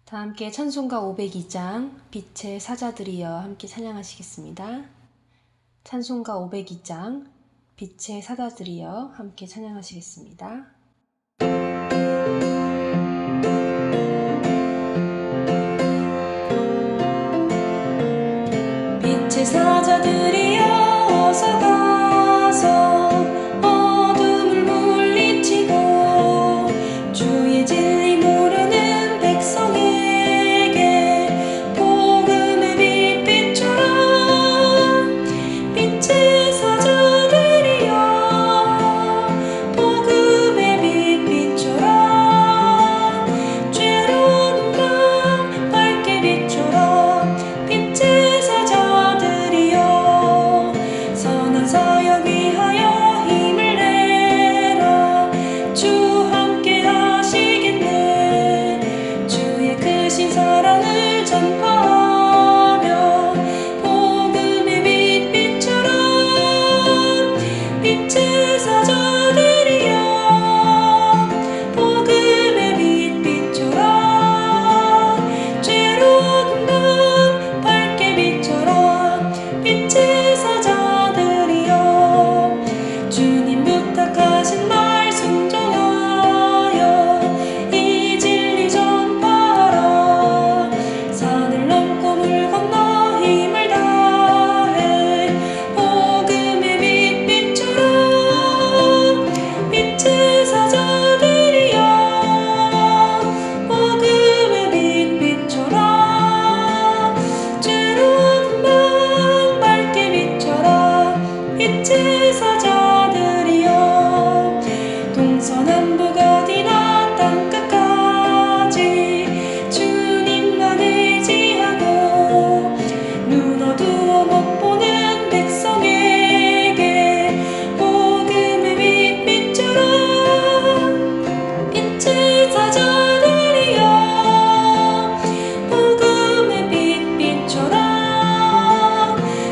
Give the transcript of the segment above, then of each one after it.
다 함께 찬송가 502장 빛의 사자들이여 함께 찬양하시겠습니다. 찬송가 502장 빛의 사자들이여 함께 찬양하시겠습니다. 빛의 사자들이여 어서 가서 어둠을 물리치고 주의 진리 모르는 백성에게 복음의 빛 비춰라. 빛의 사자들이여 복음의 빛 비춰라. 죄로운 밤 밝게 비춰라. 빛의 사자들이여 선한 사역 위하여 힘을 내라. 주 함께 하시겠네. 주의 크신 사랑을 전파하며 복음의 빛 비춰라. 빛의 사자들이여 복음의 빛 비춰라. 죄로운 밤 밝게 비춰라. 빛의 사자들이여 주님 부탁하신 말 순종하여 이 진리 전파하라. 산을 넘고 물 건너 힘을 다해 복음의 빛 비춰라. 빛의 사자들이여 복음의 빛 비춰라. 죄로운 밤 밝게 비춰라. 빛의 사자들이여 동서남북 어디나 땅끝까지 주님만 의지하고 눈 어두워 못 보는 백성에게 복음의 빛 비춰라. 빛의 사자들이여 복음의 빛 비춰라.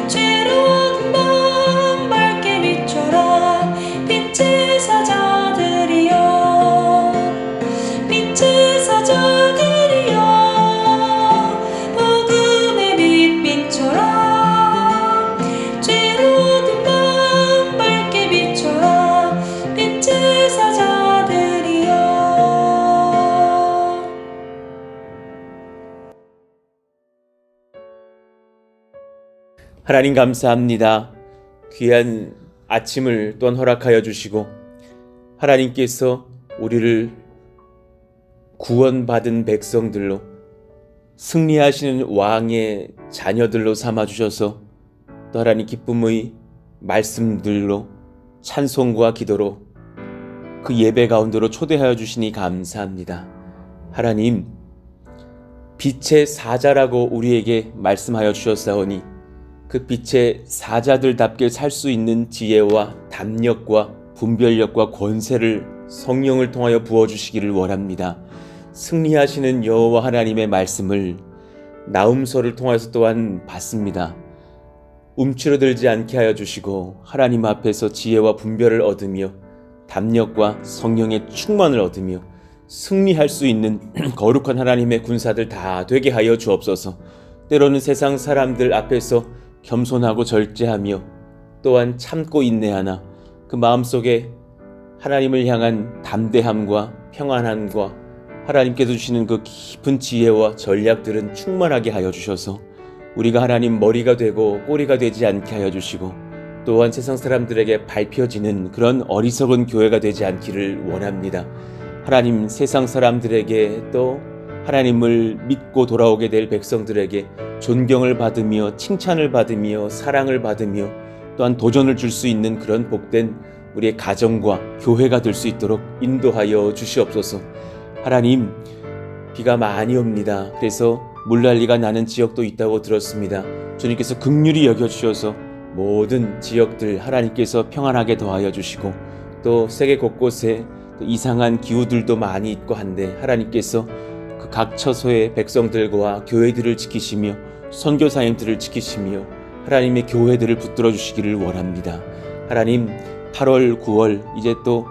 죄로운 밤 밝게 비춰라. 빛의 사자들이여 빛의 사자들이여 복음의 빛 비춰라. 죄로운 밤 밝게 비춰라. 빛의 사자들이여. 하나님 감사합니다. 귀한 아침을 또한 허락하여 주시고 하나님께서 우리를 구원받은 백성들로 승리하시는 왕의 자녀들로 삼아주셔서 또 하나님 기쁨의 말씀들로 찬송과 기도로 그 예배 가운데로 초대하여 주시니 감사합니다. 하나님 빛의 사자라고 우리에게 말씀하여 주셨사오니 그 빛의 사자들답게 살 수 있는 지혜와 담력과 분별력과 권세를 성령을 통하여 부어주시기를 원합니다. 승리하시는 여호와 하나님의 말씀을 나음서를 통해서 또한 받습니다. 움츠러들지 않게 하여 주시고 하나님 앞에서 지혜와 분별을 얻으며 담력과 성령의 충만을 얻으며 승리할 수 있는 거룩한 하나님의 군사들 다 되게 하여 주옵소서. 때로는 세상 사람들 앞에서 겸손하고 절제하며 또한 참고 인내하나 그 마음속에 하나님을 향한 담대함과 평안함과 하나님께서 주시는 그 깊은 지혜와 전략들은 충만하게 하여 주셔서 우리가 하나님 머리가 되고 꼬리가 되지 않게 하여 주시고 또한 세상 사람들에게 밟혀지는 그런 어리석은 교회가 되지 않기를 원합니다. 하나님 세상 사람들에게 또 하나님을 믿고 돌아오게 될 백성들에게 존경을 받으며 칭찬을 받으며 사랑을 받으며 또한 도전을 줄 수 있는 그런 복된 우리의 가정과 교회가 될 수 있도록 인도하여 주시옵소서. 하나님 비가 많이 옵니다. 그래서 물난리가 나는 지역도 있다고 들었습니다. 주님께서 긍휼히 여겨주셔서 모든 지역들 하나님께서 평안하게 더하여 주시고 또 세계 곳곳에 또 이상한 기후들도 많이 있고 한데 하나님께서 그 각 처소의 백성들과 교회들을 지키시며 선교사님들을 지키시며 하나님의 교회들을 붙들어 주시기를 원합니다. 하나님 8월 9월 이제 또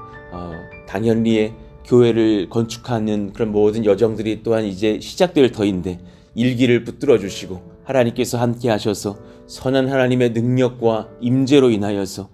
당연리에 교회를 건축하는 그런 모든 여정들이 또한 이제 시작될 터인데 일기를 붙들어 주시고 하나님께서 함께 하셔서 선한 하나님의 능력과 임재로 인하여서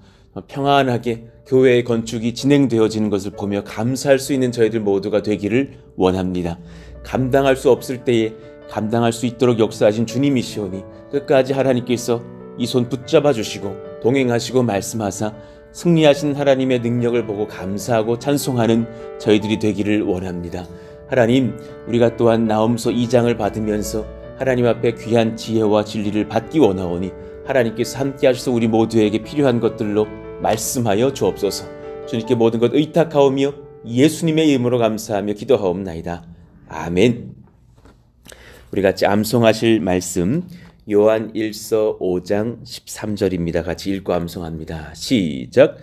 평안하게 교회의 건축이 진행되어지는 것을 보며 감사할 수 있는 저희들 모두가 되기를 원합니다. 감당할 수 없을 때에 감당할 수 있도록 역사하신 주님이시오니 끝까지 하나님께서 이 손 붙잡아 주시고 동행하시고 말씀하사 승리하신 하나님의 능력을 보고 감사하고 찬송하는 저희들이 되기를 원합니다. 하나님, 우리가 또한 나홈서 2장을 받으면서 하나님 앞에 귀한 지혜와 진리를 받기 원하오니 하나님께서 함께 하셔서 우리 모두에게 필요한 것들로 말씀하여 주옵소서. 주님께 모든 것 의탁하오며 예수님의 이름으로 감사하며 기도하옵나이다. 아멘. 우리 같이 암송하실 말씀 요한 1서 5장 13절입니다. 같이 읽고 암송합니다. 시작.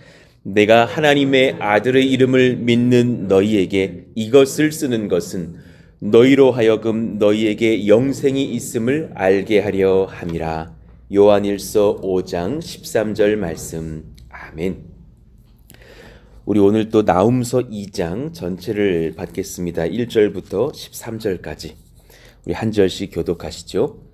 내가 하나님의 아들의 이름을 믿는 너희에게 이것을 쓰는 것은 너희로 하여금 너희에게 영생이 있음을 알게 하려 함이라. 요한 1서 5장 13절 말씀. 아멘. 우리 오늘 또 나홈서 2장 전체를 받겠습니다. 1절부터 13절까지 우리 한 절씩 교독하시죠.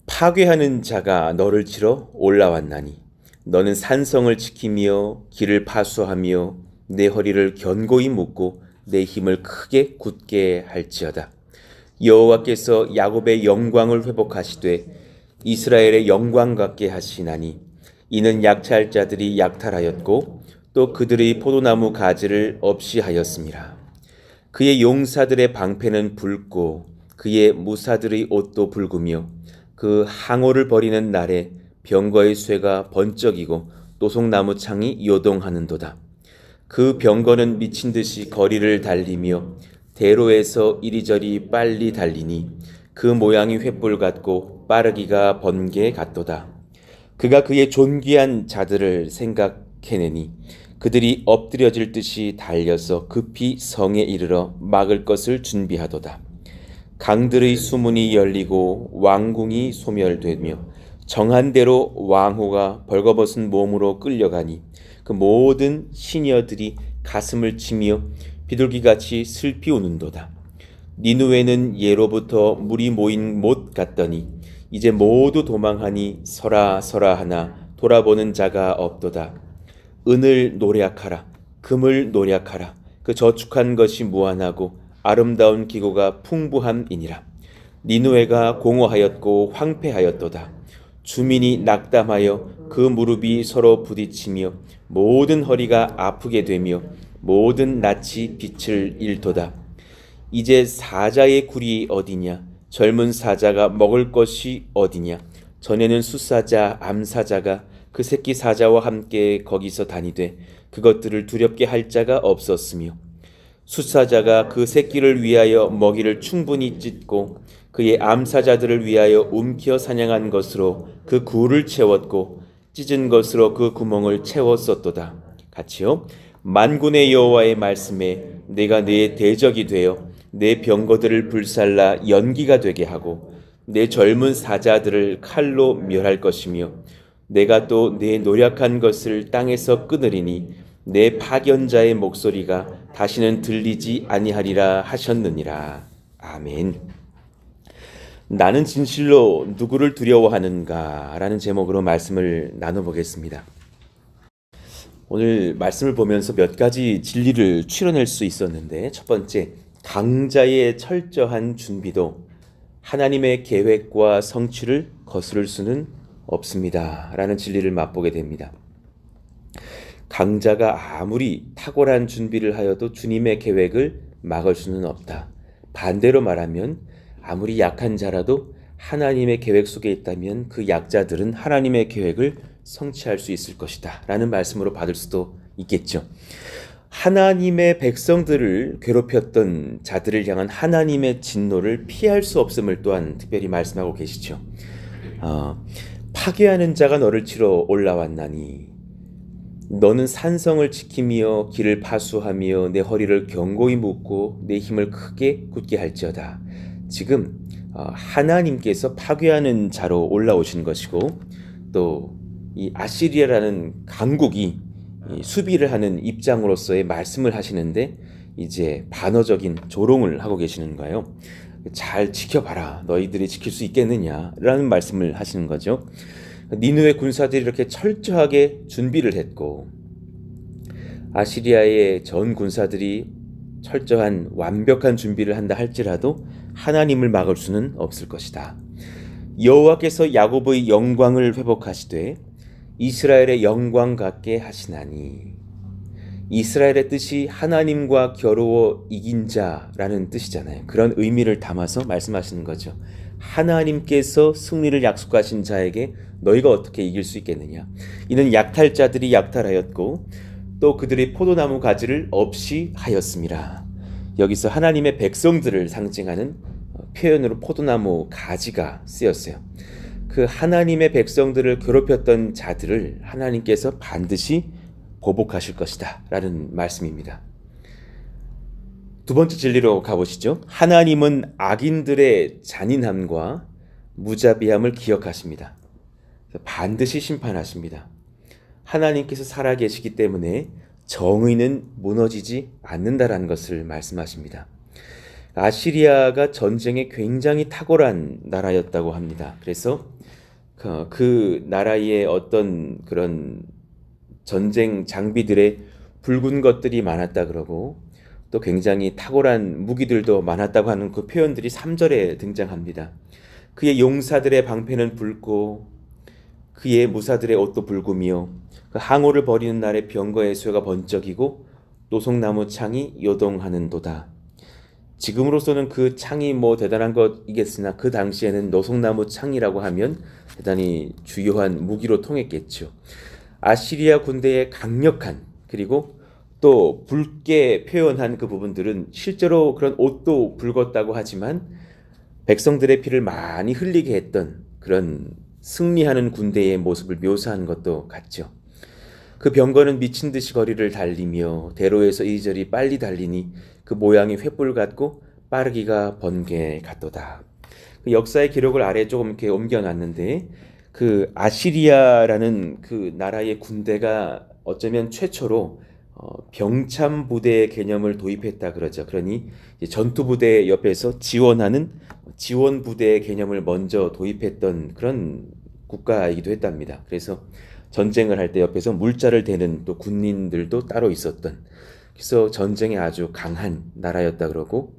파괴하는 자가 너를 치러 올라왔나니 너는 산성을 지키며 길을 파수하며 내 허리를 견고히 묶고 내 힘을 크게 굳게 할지어다. 여호와께서 야곱의 영광을 회복하시되 이스라엘의 영광 같게 하시나니 이는 약탈 자들이 약탈하였고 또 그들의 포도나무 가지를 없이 하였음이라. 그의 용사들의 방패는 붉고 그의 무사들의 옷도 붉으며 그 항오를 버리는 날에 병거의 쇠가 번쩍이고 또송나무 창이 요동하는도다. 그 병거는 미친 듯이 거리를 달리며 대로에서 이리저리 빨리 달리니 그 모양이 횃불 같고 빠르기가 번개 같도다. 그가 그의 존귀한 자들을 생각해내니 그들이 엎드려질 듯이 달려서 급히 성에 이르러 막을 것을 준비하도다. 강들의 수문이 열리고 왕궁이 소멸되며 정한 대로 왕후가 벌거벗은 몸으로 끌려가니 그 모든 시녀들이 가슴을 치며 비둘기같이 슬피 우는도다. 니누에는 예로부터 물이 모인 못 같더니 이제 모두 도망하니 서라 서라 하나 돌아보는 자가 없도다. 은을 노략하라, 금을 노략하라. 그 저축한 것이 무한하고 아름다운 기구가 풍부함이니라. 니누에가 공허하였고 황폐하였도다. 주민이 낙담하여 그 무릎이 서로 부딪히며 모든 허리가 아프게 되며 모든 낯이 빛을 잃도다. 이제 사자의 굴이 어디냐? 젊은 사자가 먹을 것이 어디냐? 전에는 숫사자, 암사자가 그 새끼 사자와 함께 거기서 다니되 그것들을 두렵게 할 자가 없었으며 숫사자가 그 새끼를 위하여 먹이를 충분히 찢고 그의 암사자들을 위하여 움켜 사냥한 것으로 그 굴을 채웠고 찢은 것으로 그 구멍을 채웠었도다. 같이요. 만군의 여호와의 말씀에 내가 내 대적이 되어 내 병거들을 불살라 연기가 되게 하고 내 젊은 사자들을 칼로 멸할 것이며 내가 또 내 노력한 것을 땅에서 끊으리니 내 파견자의 목소리가 다시는 들리지 아니하리라 하셨느니라. 아멘. 나는 진실로 누구를 두려워하는가? 라는 제목으로 말씀을 나눠보겠습니다. 오늘 말씀을 보면서 몇 가지 진리를 추려낼 수 있었는데, 첫 번째, 강자의 철저한 준비도 하나님의 계획과 성취를 거스를 수는 없습니다. 라는 진리를 맛보게 됩니다. 강자가 아무리 탁월한 준비를 하여도 주님의 계획을 막을 수는 없다. 반대로 말하면 아무리 약한 자라도 하나님의 계획 속에 있다면 그 약자들은 하나님의 계획을 성취할 수 있을 것이다. 라는 말씀으로 받을 수도 있겠죠. 하나님의 백성들을 괴롭혔던 자들을 향한 하나님의 진노를 피할 수 없음을 또한 특별히 말씀하고 계시죠. 파괴하는 자가 너를 치러 올라왔나니 너는 산성을 지키며 길을 파수하며 내 허리를 견고히 묶고 내 힘을 크게 굳게 할지어다. 지금 하나님께서 파괴하는 자로 올라오신 것이고 또 이 아시리아라는 강국이 수비를 하는 입장으로서의 말씀을 하시는데 이제 반어적인 조롱을 하고 계시는 거예요. 잘 지켜봐라. 너희들이 지킬 수 있겠느냐라는 말씀을 하시는 거죠. 니느웨 군사들이 이렇게 철저하게 준비를 했고 아시리아의 전 군사들이 철저한 완벽한 준비를 한다 할지라도 하나님을 막을 수는 없을 것이다. 여호와께서 야곱의 영광을 회복하시되 이스라엘의 영광 같게 하시나니. 이스라엘의 뜻이 하나님과 겨루어 이긴 자라는 뜻이잖아요. 그런 의미를 담아서 말씀하시는 거죠. 하나님께서 승리를 약속하신 자에게 너희가 어떻게 이길 수 있겠느냐. 이는 약탈자들이 약탈하였고 또 그들의 포도나무 가지를 없이 하였음이라. 여기서 하나님의 백성들을 상징하는 표현으로 포도나무 가지가 쓰였어요. 그 하나님의 백성들을 괴롭혔던 자들을 하나님께서 반드시 보복하실 것이다 라는 말씀입니다. 두 번째 진리로 가보시죠. 하나님은 악인들의 잔인함과 무자비함을 기억하십니다. 반드시 심판하십니다. 하나님께서 살아계시기 때문에 정의는 무너지지 않는다라는 것을 말씀하십니다. 아시리아가 전쟁에 굉장히 탁월한 나라였다고 합니다. 그래서 그 나라의 어떤 그런 전쟁 장비들에 붉은 것들이 많았다 그러고 또 굉장히 탁월한 무기들도 많았다고 하는 그 표현들이 3절에 등장합니다. 그의 용사들의 방패는 붉고 그의 무사들의 옷도 붉으며 그 항오를 벌이는 날에 병거의 수요가 번쩍이고 노송나무 창이 요동하는도다. 지금으로서는 그 창이 뭐 대단한 것이겠으나 그 당시에는 노송나무 창이라고 하면 대단히 주요한 무기로 통했겠죠. 아시리아 군대의 강력한 그리고 또 붉게 표현한 그 부분들은 실제로 그런 옷도 붉었다고 하지만 백성들의 피를 많이 흘리게 했던 그런 승리하는 군대의 모습을 묘사한 것도 같죠. 그 병거는 미친 듯이 거리를 달리며 대로에서 이리저리 빨리 달리니 그 모양이 횃불 같고 빠르기가 번개 같도다. 그 역사의 기록을 아래 조금 이렇게 옮겨놨는데 그 아시리아라는 그 나라의 군대가 어쩌면 최초로 병참 부대의 개념을 도입했다 그러죠. 그러니 전투 부대 옆에서 지원하는 지원 부대의 개념을 먼저 도입했던 그런 국가이기도 했답니다. 그래서 전쟁을 할 때 옆에서 물자를 대는 또 군인들도 따로 있었던, 그래서 전쟁에 아주 강한 나라였다 그러고,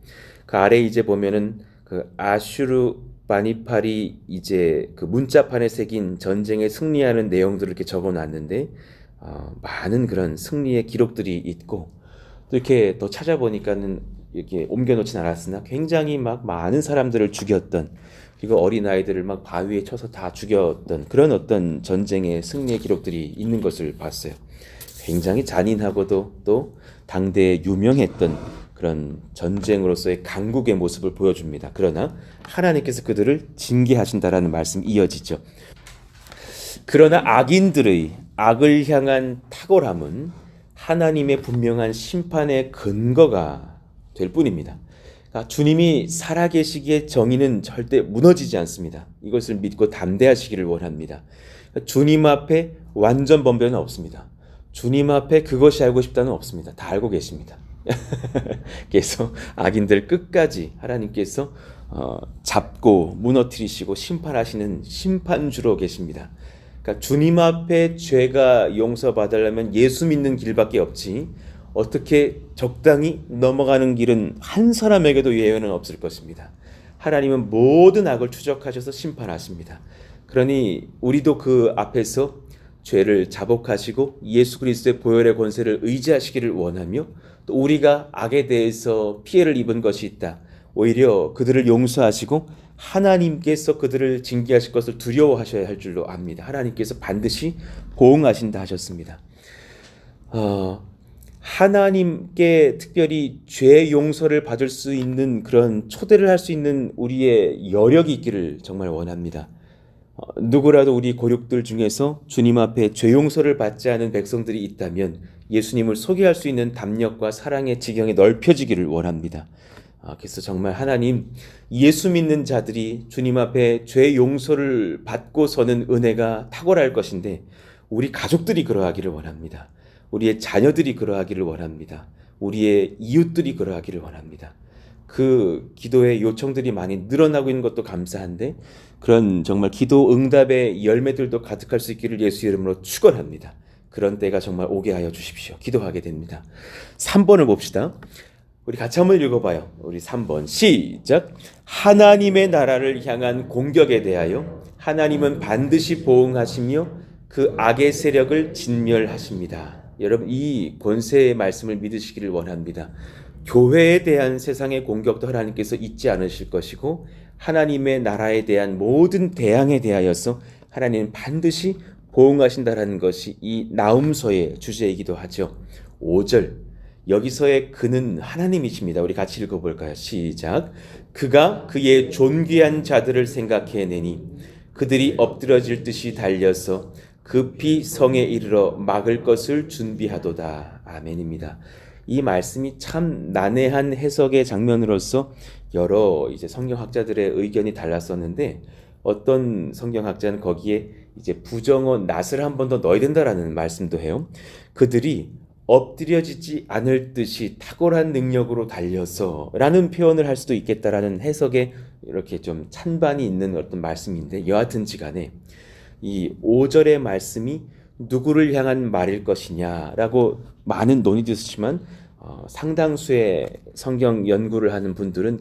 그 아래 이제 보면은 그 아슈르 바니팔이 이제 그 문자판에 새긴 전쟁에 승리하는 내용들을 이렇게 적어놨는데 많은 그런 승리의 기록들이 있고, 또 이렇게 더 찾아보니까는 이렇게 옮겨놓진 않았으나 굉장히 막 많은 사람들을 죽였던, 그리고 어린아이들을 막 바위에 쳐서 다 죽였던 그런 어떤 전쟁의 승리의 기록들이 있는 것을 봤어요. 굉장히 잔인하고도 또 당대에 유명했던 그런 전쟁으로서의 강국의 모습을 보여줍니다. 그러나 하나님께서 그들을 징계하신다라는 말씀이 이어지죠. 그러나 악인들의 악을 향한 탁월함은 하나님의 분명한 심판의 근거가 될 뿐입니다. 그러니까 주님이 살아계시기에 정의는 절대 무너지지 않습니다. 이것을 믿고 담대하시기를 원합니다. 그러니까 주님 앞에 완전 번변은 없습니다. 주님 앞에 그것이 알고 싶다는 없습니다. 다 알고 계십니다. 그래서 악인들 끝까지 하나님께서 잡고 무너뜨리시고 심판하시는 심판주로 계십니다. 그러니까 주님 앞에 죄가 용서받으려면 예수 믿는 길밖에 없지, 어떻게 적당히 넘어가는 길은 한 사람에게도 예외는 없을 것입니다. 하나님은 모든 악을 추적하셔서 심판하십니다. 그러니 우리도 그 앞에서 죄를 자복하시고 예수 그리스도의 보혈의 권세를 의지하시기를 원하며, 또 우리가 악에 대해서 피해를 입은 것이 있다, 오히려 그들을 용서하시고 하나님께서 그들을 징계하실 것을 두려워하셔야 할 줄로 압니다. 하나님께서 반드시 보응하신다 하셨습니다. 하나님께 특별히 죄 용서를 받을 수 있는 그런 초대를 할 수 있는 우리의 여력이 있기를 정말 원합니다. 누구라도 우리 고륙들 중에서 주님 앞에 죄 용서를 받지 않은 백성들이 있다면 예수님을 소개할 수 있는 담력과 사랑의 지경이 넓혀지기를 원합니다. 그래서 정말 하나님, 예수 믿는 자들이 주님 앞에 죄 용서를 받고 서는 은혜가 탁월할 것인데 우리 가족들이 그러하기를 원합니다. 우리의 자녀들이 그러하기를 원합니다. 우리의 이웃들이 그러하기를 원합니다. 그 기도의 요청들이 많이 늘어나고 있는 것도 감사한데 그런 정말 기도 응답의 열매들도 가득할 수 있기를 예수 이름으로 축원합니다. 그런 때가 정말 오게 하여 주십시오. 기도하게 됩니다. 3번을 봅시다. 우리 같이 한번 읽어봐요. 우리 3번 시작. 하나님의 나라를 향한 공격에 대하여 하나님은 반드시 보응하시며 그 악의 세력을 진멸하십니다. 여러분 이 권세의 말씀을 믿으시기를 원합니다. 교회에 대한 세상의 공격도 하나님께서 잊지 않으실 것이고 하나님의 나라에 대한 모든 대항에 대하여서 하나님은 반드시 보응하신다라는 것이 이 나훔서의 주제이기도 하죠. 5절 여기서의 그는 하나님이십니다. 우리 같이 읽어볼까요? 시작. 그가 그의 존귀한 자들을 생각해내니 그들이 엎드러질 듯이 달려서 급히 성에 이르러 막을 것을 준비하도다. 아멘입니다. 이 말씀이 참 난해한 해석의 장면으로서 여러 이제 성경학자들의 의견이 달랐었는데 어떤 성경학자는 거기에 이제 부정어 낫을 한 번 더 넣어야 된다라는 말씀도 해요. 그들이 엎드려지지 않을 듯이 탁월한 능력으로 달려서 라는 표현을 할 수도 있겠다라는 해석에 이렇게 좀 찬반이 있는 어떤 말씀인데 여하튼지 간에 이 5절의 말씀이 누구를 향한 말일 것이냐라고 많은 논의도 있었지만 상당수의 성경 연구를 하는 분들은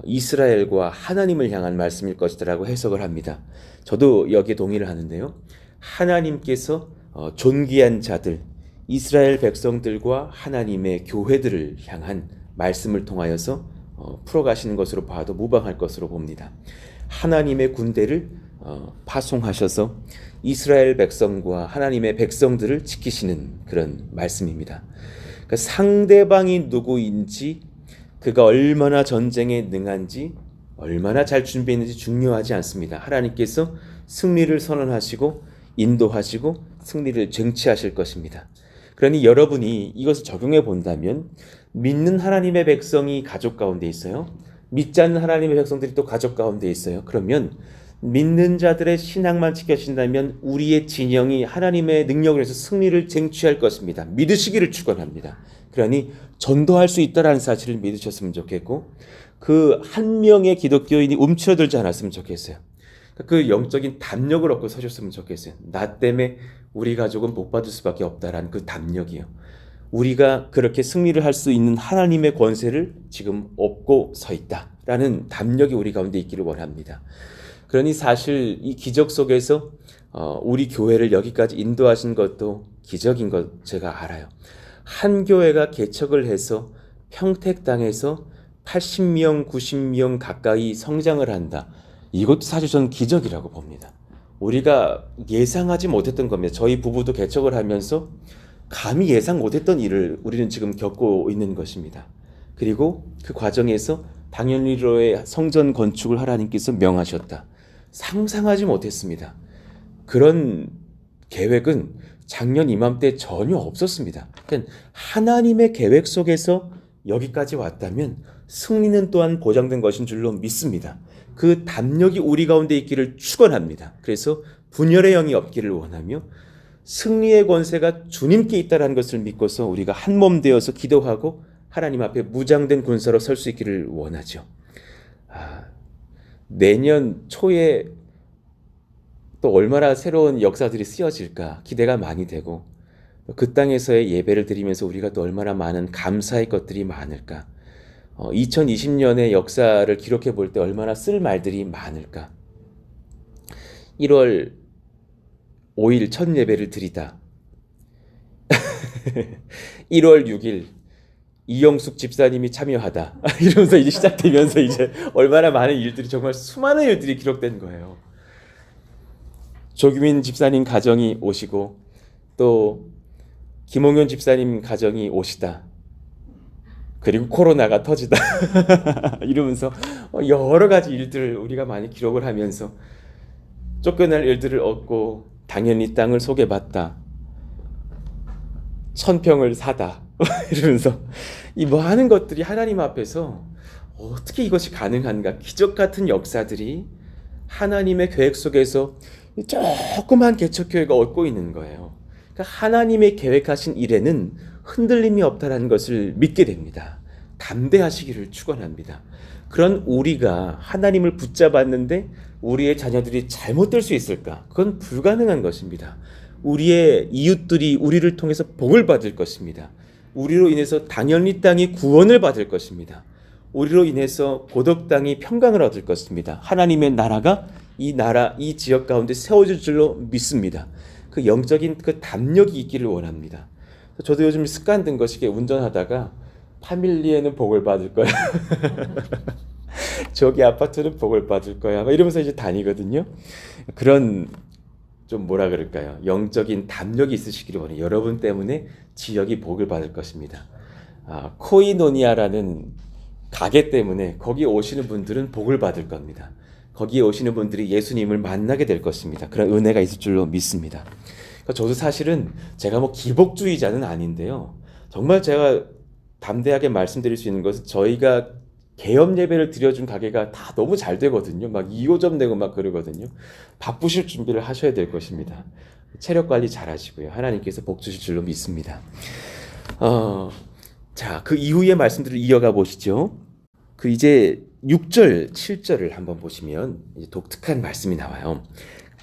이스라엘과 하나님을 향한 말씀일 것이라고 해석을 합니다. 저도 여기에 동의를 하는데요. 하나님께서 존귀한 자들, 이스라엘 백성들과 하나님의 교회들을 향한 말씀을 통하여서 풀어가시는 것으로 봐도 무방할 것으로 봅니다. 하나님의 군대를 파송하셔서 이스라엘 백성과 하나님의 백성들을 지키시는 그런 말씀입니다. 그러니까 상대방이 누구인지 그가 얼마나 전쟁에 능한지 얼마나 잘 준비했는지 중요하지 않습니다. 하나님께서 승리를 선언하시고 인도하시고 승리를 쟁취하실 것입니다. 그러니 여러분이 이것을 적용해 본다면 믿는 하나님의 백성이 가족 가운데 있어요. 믿지 않는 하나님의 백성들이 또 가족 가운데 있어요. 그러면 믿는 자들의 신앙만 지켜진다면 우리의 진영이 하나님의 능력을 해서 승리를 쟁취할 것입니다. 믿으시기를 축원합니다. 그러니 전도할 수 있다라는 사실을 믿으셨으면 좋겠고 그 한 명의 기독교인이 움츠러들지 않았으면 좋겠어요. 그 영적인 담력을 얻고 서셨으면 좋겠어요. 나 때문에 우리 가족은 복 받을 수밖에 없다라는 그 담력이요. 우리가 그렇게 승리를 할 수 있는 하나님의 권세를 지금 얻고 서 있다라는 담력이 우리 가운데 있기를 원합니다. 그러니 사실 이 기적 속에서 우리 교회를 여기까지 인도하신 것도 기적인 것 제가 알아요. 한 교회가 개척을 해서 평택 땅에서 80명, 90명 가까이 성장을 한다. 이것도 사실 저는 기적이라고 봅니다. 우리가 예상하지 못했던 겁니다. 저희 부부도 개척을 하면서 감히 예상 못했던 일을 우리는 지금 겪고 있는 것입니다. 그리고 그 과정에서 당연리로의 성전 건축을 하나님께서 명하셨다. 상상하지 못했습니다. 그런 계획은 작년 이맘때 전혀 없었습니다. 그러니까 하나님의 계획 속에서 여기까지 왔다면 승리는 또한 보장된 것인 줄로 믿습니다. 그 담력이 우리 가운데 있기를 축원합니다. 그래서 분열의 영이 없기를 원하며 승리의 권세가 주님께 있다는 것을 믿고서 우리가 한 몸 되어서 기도하고 하나님 앞에 무장된 군사로 설 수 있기를 원하죠. 내년 초에 또 얼마나 새로운 역사들이 쓰여질까 기대가 많이 되고 그 땅에서의 예배를 드리면서 우리가 또 얼마나 많은 감사의 것들이 많을까 2020년의 역사를 기록해 볼 때 얼마나 쓸 말들이 많을까 1월 5일 첫 예배를 드리다 1월 6일 이영숙 집사님이 참여하다 이러면서 이제 시작되면서 이제 얼마나 많은 일들이 정말 수많은 일들이 기록된 거예요. 조규민 집사님 가정이 오시고 또 김홍현 집사님 가정이 오시다. 그리고 코로나가 터지다. 이러면서 여러 가지 일들을 우리가 많이 기록을 하면서 쫓겨날 일들을 얻고 당연히 땅을 소개받다. 1000평을 사다. 이러면서 이 많은 것들이 하나님 앞에서 어떻게 이것이 가능한가? 기적 같은 역사들이 하나님의 계획 속에서 조그만 개척교회가 얻고 있는 거예요. 그러니까 하나님의 계획하신 일에는 흔들림이 없다는 것을 믿게 됩니다. 담대하시기를 축원합니다. 그런 우리가 하나님을 붙잡았는데 우리의 자녀들이 잘못될 수 있을까? 그건 불가능한 것입니다. 우리의 이웃들이 우리를 통해서 복을 받을 것입니다. 우리로 인해서 당연히 땅이 구원을 받을 것입니다. 우리로 인해서 고독 땅이 평강을 얻을 것입니다. 하나님의 나라가 이 나라, 이 지역 가운데 세워질 줄로 믿습니다. 그 영적인 그 담력이 있기를 원합니다. 저도 요즘 습관된 것이 운전하다가 파밀리에는 복을 받을 거야. 저기 아파트는 복을 받을 거야. 막 이러면서 이제 다니거든요. 그런 좀 뭐라 그럴까요? 영적인 담력이 있으시기를 원해요. 여러분 때문에 지역이 복을 받을 것입니다. 코이노니아라는 가게 때문에 거기 오시는 분들은 복을 받을 겁니다. 거기에 오시는 분들이 예수님을 만나게 될 것입니다. 그런 은혜가 있을 줄로 믿습니다. 그러니까 저도 사실은 제가 뭐 기복주의자는 아닌데요. 정말 제가 담대하게 말씀드릴 수 있는 것은 저희가 개업 예배를 드려준 가게가 다 너무 잘 되거든요. 막 2호점 내고 막 그러거든요. 바쁘실 준비를 하셔야 될 것입니다. 체력 관리 잘 하시고요. 하나님께서 복 주실 줄로 믿습니다. 자, 그 이후의 말씀들을 이어가 보시죠. 그 이제 6절, 7절을 한번 보시면 이제 독특한 말씀이 나와요.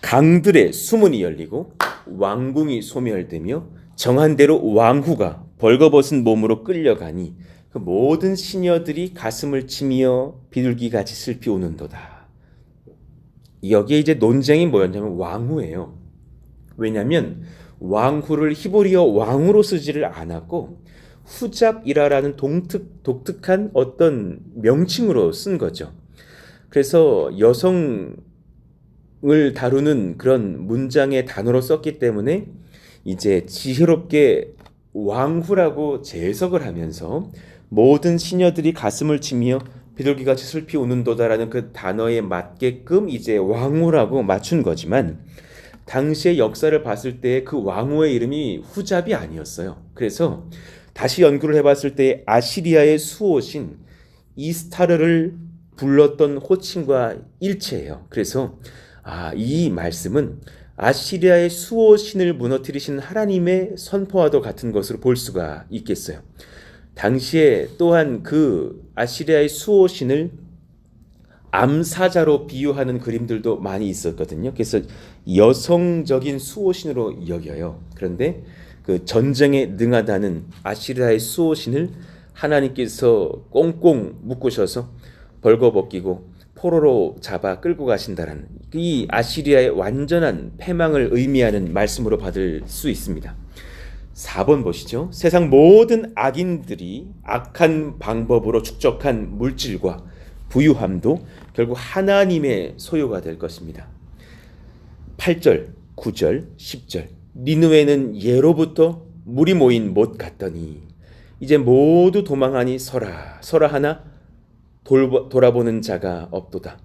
강들의 수문이 열리고 왕궁이 소멸되며 정한 대로 왕후가 벌거벗은 몸으로 끌려가니 그 모든 시녀들이 가슴을 치며 비둘기같이 슬피 우는도다. 여기에 이제 논쟁이 뭐였냐면 왕후예요. 왜냐하면 왕후를 히브리어 왕으로 쓰지를 않았고 후잡이라라는 독특한 어떤 명칭으로 쓴 거죠. 그래서 여성을 다루는 그런 문장의 단어로 썼기 때문에 이제 지혜롭게 왕후라고 재해석을 하면서 모든 시녀들이 가슴을 치며 비둘기같이 슬피 우는도다라는 그 단어에 맞게끔 이제 왕후라고 맞춘 거지만 당시의 역사를 봤을 때 그 왕후의 이름이 후잡이 아니었어요. 그래서 다시 연구를 해봤을 때 아시리아의 수호신 이스타르를 불렀던 호칭과 일치해요. 그래서 이 말씀은 아시리아의 수호신을 무너뜨리신 하나님의 선포와도 같은 것으로 볼 수가 있겠어요. 당시에 또한 그 아시리아의 수호신을 암사자로 비유하는 그림들도 많이 있었거든요. 그래서 여성적인 수호신으로 여겨요. 그런데 그 전쟁에 능하다는 아시리아의 수호신을 하나님께서 꽁꽁 묶으셔서 벌거벗기고 포로로 잡아 끌고 가신다라는 이 아시리아의 완전한 패망을 의미하는 말씀으로 받을 수 있습니다. 4번 보시죠. 세상 모든 악인들이 악한 방법으로 축적한 물질과 부유함도 결국 하나님의 소유가 될 것입니다. 8절, 9절, 10절. 니느웨는 예로부터 물이 모인 못 같더니 이제 모두 도망하니 서라 하나 돌아보는 자가 없도다.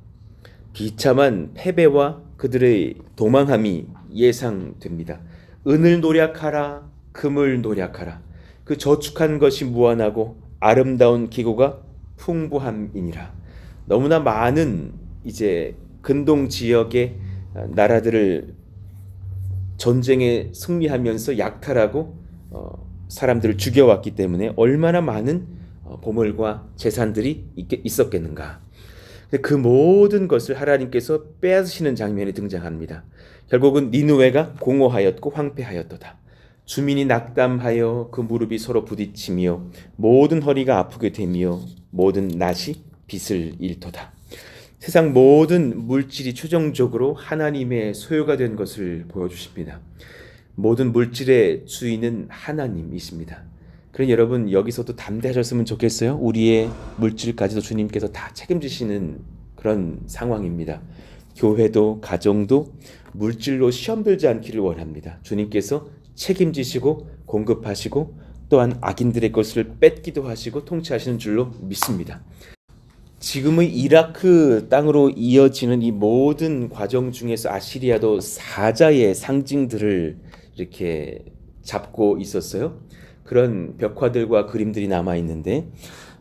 비참한 패배와 그들의 도망함이 예상됩니다. 은을 노력하라, 금을 노력하라. 그 저축한 것이 무한하고 아름다운 기고가 풍부함이니라. 너무나 많은 이제 근동 지역의 나라들을 전쟁에 승리하면서 약탈하고 사람들을 죽여왔기 때문에 얼마나 많은 보물과 재산들이 있었겠는가. 그 모든 것을 하나님께서 빼앗으시는 장면이 등장합니다. 결국은 니느웨가 공허하였고 황폐하였도다. 주민이 낙담하여 그 무릎이 서로 부딪히며 모든 허리가 아프게 되며 모든 낫이 빛을 잃도다. 세상 모든 물질이 최종적으로 하나님의 소유가 된 것을 보여주십니다. 모든 물질의 주인은 하나님이십니다. 그러니 여러분 여기서도 담대하셨으면 좋겠어요. 우리의 물질까지도 주님께서 다 책임지시는 그런 상황입니다. 교회도 가정도 물질로 시험 들지 않기를 원합니다. 주님께서 책임지시고 공급하시고 또한 악인들의 것을 뺏기도 하시고 통치하시는 줄로 믿습니다. 지금의 이라크 땅으로 이어지는 이 모든 과정 중에서 아시리아도 사자의 상징들을 이렇게 잡고 있었어요. 그런 벽화들과 그림들이 남아 있는데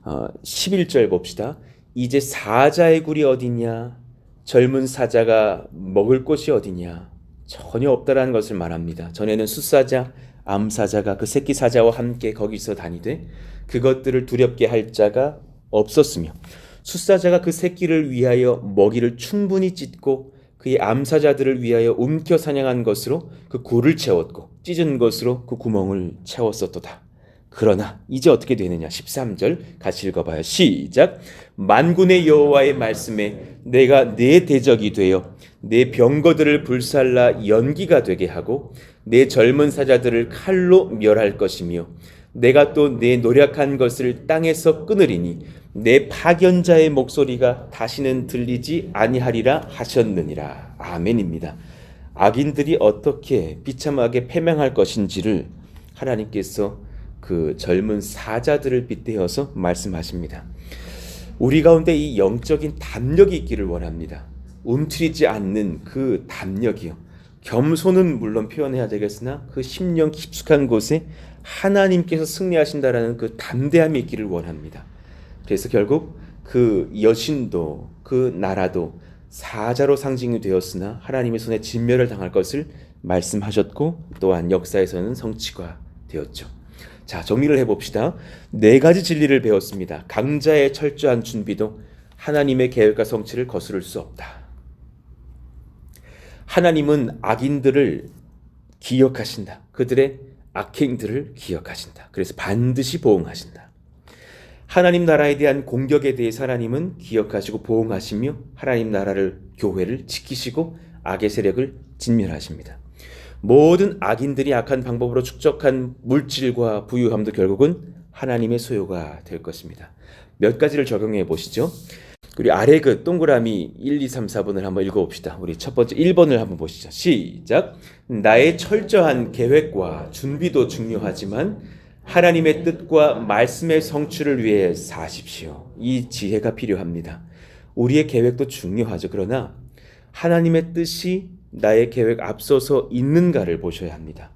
11절 봅시다. 이제 사자의 굴이 어디냐? 젊은 사자가 먹을 곳이 어디냐? 전혀 없다라는 것을 말합니다. 전에는 숫사자, 암사자가 그 새끼 사자와 함께 거기서 다니되 그것들을 두렵게 할 자가 없었으며 숫사자가 그 새끼를 위하여 먹이를 충분히 찢고 그의 암사자들을 위하여 움켜 사냥한 것으로 그 굴을 채웠고 찢은 것으로 그 구멍을 채웠었도다. 그러나 이제 어떻게 되느냐? 13절 같이 읽어봐요. 시작. 만군의 여호와의 말씀에 내가 내 대적이 되어 내 병거들을 불살라 연기가 되게 하고 내 젊은 사자들을 칼로 멸할 것이며 내가 또 내 노력한 것을 땅에서 끊으리니 내 파견자의 목소리가 다시는 들리지 아니하리라 하셨느니라. 아멘입니다. 악인들이 어떻게 비참하게 패망할 것인지를 하나님께서 그 젊은 사자들을 빗대어서 말씀하십니다. 우리 가운데 이 영적인 담력이 있기를 원합니다. 움츠리지 않는 그 담력이요. 겸손은 물론 표현해야 되겠으나 그 심령 깊숙한 곳에 하나님께서 승리하신다라는 그 담대함이 있기를 원합니다. 그래서 결국 그 여신도 그 나라도 사자로 상징이 되었으나 하나님의 손에 진멸을 당할 것을 말씀하셨고 또한 역사에서는 성취가 되었죠. 자, 정리를 해봅시다. 4가지 진리를 배웠습니다. 강자의 철저한 준비도 하나님의 계획과 성취를 거스를 수 없다. 하나님은 악인들을 기억하신다. 그들의 악행들을 기억하신다. 그래서 반드시 보응하신다. 하나님 나라에 대한 공격에 대해서 하나님은 기억하시고 보응하시며 하나님 나라를, 교회를 지키시고 악의 세력을 진멸하십니다. 모든 악인들이 악한 방법으로 축적한 물질과 부유함도 결국은 하나님의 소유가 될 것입니다. 몇 가지를 적용해 보시죠. 우리 아래 그 동그라미 1, 2, 3, 4번을 한번 읽어봅시다. 우리 첫 번째 1번을 한번 보시죠. 시작. 나의 철저한 계획과 준비도 중요하지만 하나님의 뜻과 말씀의 성취를 위해 사십시오. 이 지혜가 필요합니다. 우리의 계획도 중요하죠. 그러나 하나님의 뜻이 나의 계획 앞서서 있는가를 보셔야 합니다.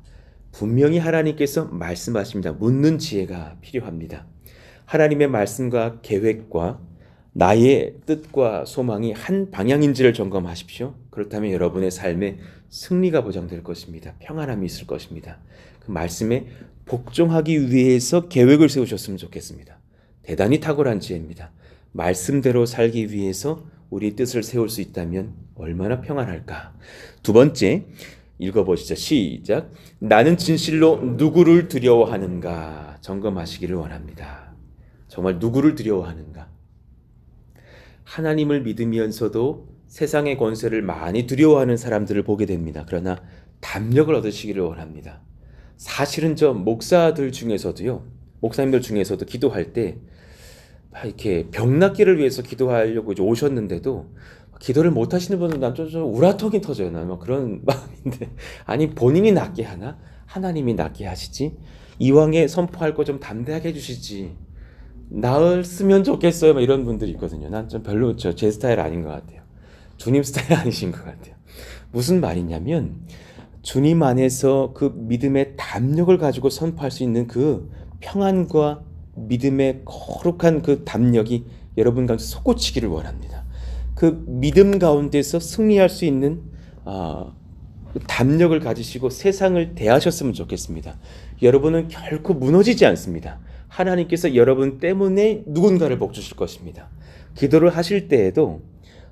분명히 하나님께서 말씀하십니다. 묻는 지혜가 필요합니다. 하나님의 말씀과 계획과 나의 뜻과 소망이 한 방향인지를 점검하십시오. 그렇다면 여러분의 삶에 승리가 보장될 것입니다. 평안함이 있을 것입니다. 그 말씀에 복종하기 위해서 계획을 세우셨으면 좋겠습니다. 대단히 탁월한 지혜입니다. 말씀대로 살기 위해서 우리 뜻을 세울 수 있다면 얼마나 평안할까. 2번째 읽어보시죠. 시작. 나는 진실로 누구를 두려워하는가 점검하시기를 원합니다. 정말 누구를 두려워하는가. 하나님을 믿으면서도 세상의 권세를 많이 두려워하는 사람들을 보게 됩니다. 그러나 담력을 얻으시기를 원합니다. 사실은 저 목사들 중에서도요, 목사님들 중에서도 기도할 때 이렇게 병 낫기를 위해서 기도하려고 이제 오셨는데도 기도를 못 하시는 분은 난 좀 우라통이 터져요. 난 그런 마음인데, 아니 본인이 낫게 하나? 하나님이 낫게 하시지? 이왕에 선포할 거 좀 담대하게 해주시지. 나았으면 좋겠어요. 이런 분들이 있거든요. 난 좀 별로 제 스타일 아닌 것 같아요. 주님 스타일 아니신 것 같아요. 무슨 말이냐면 주님 안에서 그 믿음의 담력을 가지고 선포할 수 있는 그 평안과 믿음의 거룩한 그 담력이 여러분 가운데 솟구치기를 원합니다. 그 믿음 가운데서 승리할 수 있는 담력을 가지시고 세상을 대하셨으면 좋겠습니다. 여러분은 결코 무너지지 않습니다. 하나님께서 여러분 때문에 누군가를 복주실 것입니다. 기도를 하실 때에도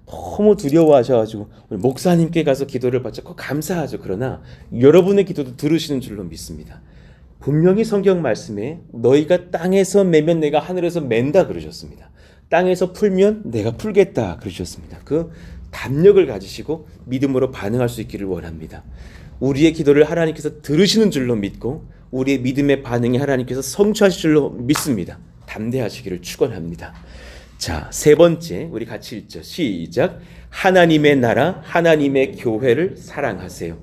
너무 두려워하셔가지고 목사님께 가서 기도를 받자고 감사하죠. 그러나 여러분의 기도도 들으시는 줄로 믿습니다. 분명히 성경 말씀에 너희가 땅에서 매면 내가 하늘에서 맨다 그러셨습니다. 땅에서 풀면 내가 풀겠다 그러셨습니다. 그 담력을 가지시고 믿음으로 반응할 수 있기를 원합니다. 우리의 기도를 하나님께서 들으시는 줄로 믿고 우리의 믿음의 반응이 하나님께서 성취하실 줄로 믿습니다. 담대하시기를 축원합니다. 자, 3번째 우리 같이 읽죠. 시작. 하나님의 나라, 하나님의 교회를 사랑하세요.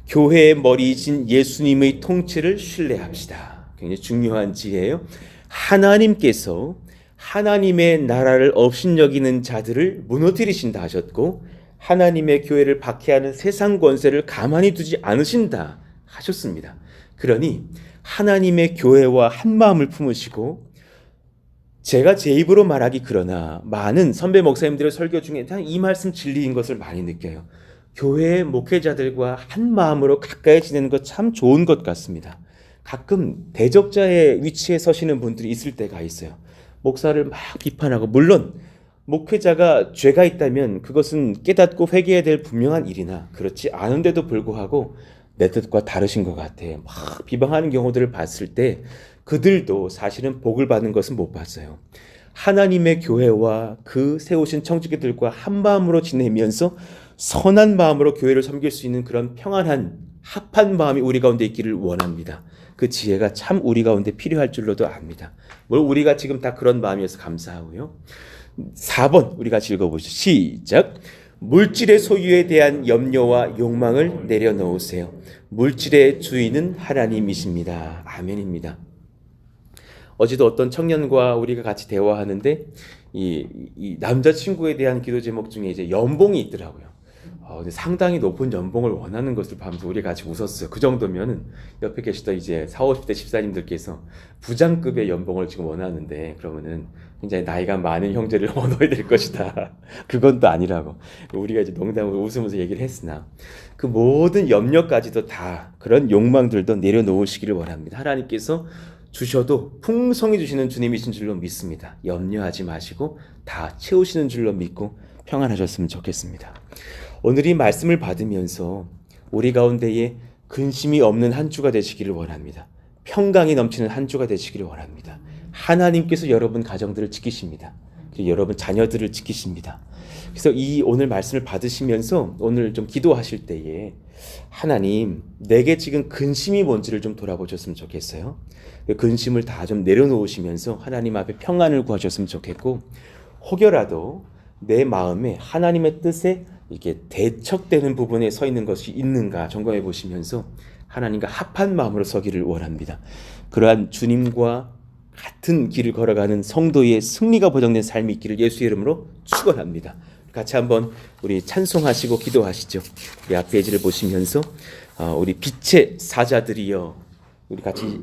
교회의 머리이신 예수님의 통치를 신뢰합시다. 굉장히 중요한 지혜예요. 하나님께서 하나님의 나라를 업신여기는 자들을 무너뜨리신다 하셨고 하나님의 교회를 박해하는 세상 권세를 가만히 두지 않으신다 하셨습니다. 그러니 하나님의 교회와 한 마음을 품으시고, 제가 제 입으로 말하기 그러나 많은 선배 목사님들의 설교 중에 이 말씀 진리인 것을 많이 느껴요. 교회의 목회자들과 한 마음으로 가까이 지내는 것 참 좋은 것 같습니다. 가끔 대적자의 위치에 서시는 분들이 있을 때가 있어요. 목사를 막 비판하고, 물론 목회자가 죄가 있다면 그것은 깨닫고 회개해야 될 분명한 일이나 그렇지 않은데도 불구하고 내 뜻과 다르신 것 같아 막 비방하는 경우들을 봤을 때 그들도 사실은 복을 받는 것은 못 봤어요. 하나님의 교회와 그 세우신 청지기들과 한 마음으로 지내면서 선한 마음으로 교회를 섬길 수 있는 그런 평안한 합한 마음이 우리 가운데 있기를 원합니다. 그 지혜가 참 우리 가운데 필요할 줄로도 압니다. 뭘 우리가 지금 다 그런 마음이어서 감사하고요. 4번 우리 같이 읽어보시죠. 시작. 물질의 소유에 대한 염려와 욕망을 내려놓으세요. 물질의 주인은 하나님이십니다. 아멘입니다. 어제도 어떤 청년과 우리가 같이 대화하는데 이 남자친구에 대한 기도 제목 중에 이제 연봉이 있더라고요. 근데 상당히 높은 연봉을 원하는 것을 보면서 우리 같이 웃었어요. 그 정도면은 옆에 계시던 이제 40, 50대 집사님들께서 부장급의 연봉을 지금 원하는데 그러면은 굉장히 나이가 많은 형제를 얻어야 될 것이다. 그건 또 아니라고. 우리가 이제 농담으로 웃으면서 얘기를 했으나 그 모든 염려까지도 다 그런 욕망들도 내려놓으시기를 원합니다. 하나님께서 주셔도 풍성히 주시는 주님이신 줄로 믿습니다. 염려하지 마시고 다 채우시는 줄로 믿고 평안하셨으면 좋겠습니다. 오늘 이 말씀을 받으면서 우리 가운데에 근심이 없는 한 주가 되시기를 원합니다. 평강이 넘치는 한 주가 되시기를 원합니다. 하나님께서 여러분 가정들을 지키십니다. 그리고 여러분 자녀들을 지키십니다. 그래서 이 오늘 말씀을 받으시면서 오늘 좀 기도하실 때에 하나님 내게 지금 근심이 뭔지를 좀 돌아보셨으면 좋겠어요. 근심을 다 좀 내려놓으시면서 하나님 앞에 평안을 구하셨으면 좋겠고 혹여라도 내 마음에 하나님의 뜻에 이렇게 대척되는 부분에 서 있는 것이 있는가 점검해 보시면서 하나님과 합한 마음으로 서기를 원합니다. 그러한 주님과 같은 길을 걸어가는 성도의 승리가 보장된 삶이 있기를 예수의 이름으로 축원합니다. 같이 한번 우리 찬송하시고 기도하시죠. 우리 앞 페이지를 보시면서 우리 빛의 사자들이여 우리 같이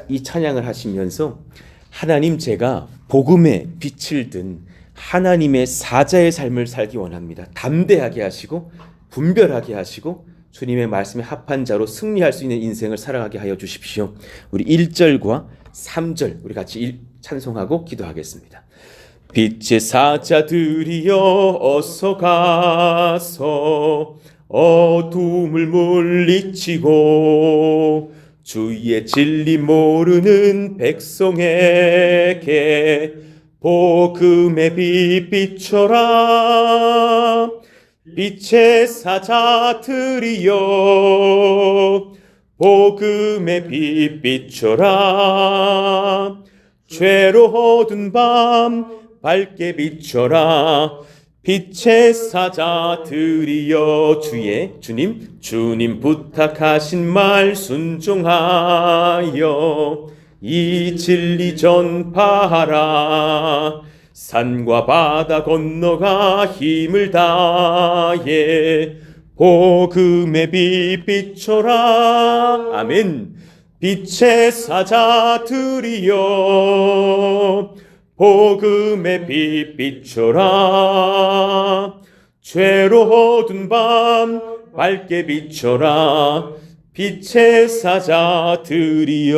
이 찬양을 하시면서 하나님 제가 복음의 빛을 든 하나님의 사자의 삶을 살기 원합니다. 담대하게 하시고 분별하게 하시고 주님의 말씀에 합한 자로 승리할 수 있는 인생을 살아가게 하여 주십시오. 우리 1절과 3절 우리 같이 찬송하고 기도하겠습니다. 빛의 사자들이여 어서 가서 어둠을 물리치고 주의 진리 모르는 백성에게 복음의 빛 비춰라. 빛의 사자들이여 복음의 빛 비춰라. 죄로 어두운 밤 밝게 비춰라. 빛의 사자들이여 주님 부탁하신 말 순종하여 이 진리 전파하라. 산과 바다 건너가 힘을 다해 복음의 빛 비춰라. 아멘. 빛의 사자들이여 복음의 빛 비춰라. 죄로 어두운 밤 밝게 비춰라. 빛의 사자들이여.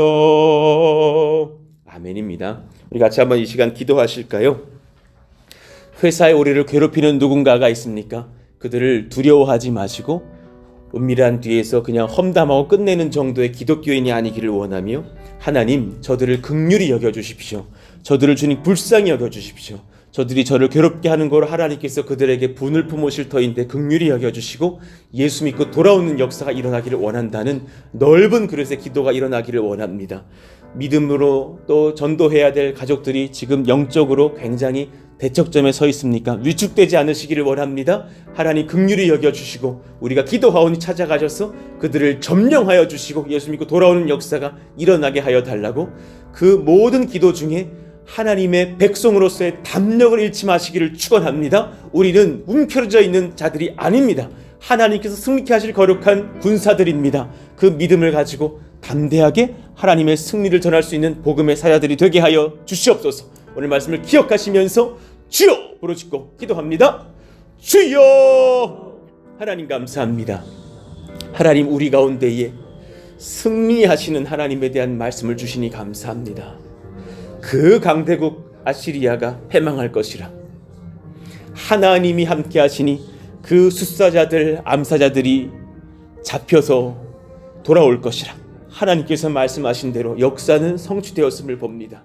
아멘입니다. 우리 같이 한번 이 시간 기도하실까요? 회사에 우리를 괴롭히는 누군가가 있습니까? 그들을 두려워하지 마시고 은밀한 뒤에서 그냥 험담하고 끝내는 정도의 기독교인이 아니기를 원하며 하나님 저들을 긍휼히 여겨주십시오. 저들을 주님 불쌍히 여겨주십시오. 저들이 저를 괴롭게 하는 걸 하나님께서 그들에게 분을 품으실 터인데 긍휼히 여겨주시고 예수 믿고 돌아오는 역사가 일어나기를 원한다는 넓은 그릇의 기도가 일어나기를 원합니다. 믿음으로 또 전도해야 될 가족들이 지금 영적으로 굉장히 대척점에 서 있습니까? 위축되지 않으시기를 원합니다. 하나님 긍휼히 여겨주시고 우리가 기도하오니 찾아가셔서 그들을 점령하여 주시고 예수 믿고 돌아오는 역사가 일어나게 하여 달라고 그 모든 기도 중에 하나님의 백성으로서의 담력을 잃지 마시기를 축원합니다. 우리는 움켜져 있는 자들이 아닙니다. 하나님께서 승리케 하실 거룩한 군사들입니다. 그 믿음을 가지고 담대하게 하나님의 승리를 전할 수 있는 복음의 사자들이 되게 하여 주시옵소서. 오늘 말씀을 기억하시면서 주여 부르짖고 기도합니다. 주여. 하나님 감사합니다. 하나님 우리 가운데에 승리하시는 하나님에 대한 말씀을 주시니 감사합니다. 그 강대국 아시리아가 패망할 것이라. 하나님이 함께 하시니 그 숫사자들, 암사자들이 잡혀서 돌아올 것이라. 하나님께서 말씀하신 대로 역사는 성취되었음을 봅니다.